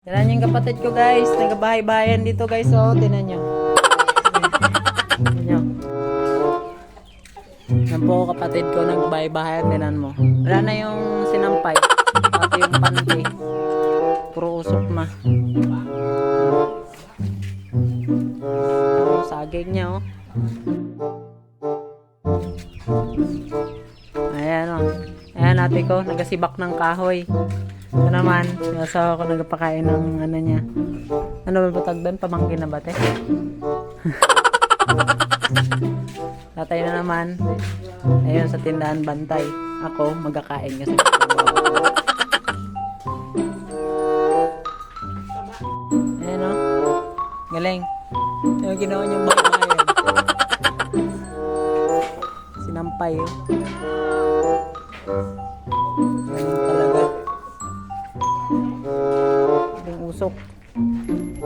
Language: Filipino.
Tignan yung kapatid ko guys, nagabahay-bahayan dito guys, oh, tignan nyo. Tignan nyo. Yan po kapatid ko, nagbahay-bahayan, tignan mo. Wala na yung sinampay, pati yung panty. Puro usok na. Oh, saging niya, oh. Ayan, oh. Ayan ate ko, nagasibak ng kahoy. Ito naman, yung asawa ko nagpakain ng ano niya. Ano ba tag doon? Pamangkin na ba, te? Tatay na naman. Ayun, sa tindahan bantay. Ako, magkakain kasi. Ayan, o. Galing. Yung ginawa niyong bahay-bahayan. Sinampay, o. Galing talaga. Yung usok.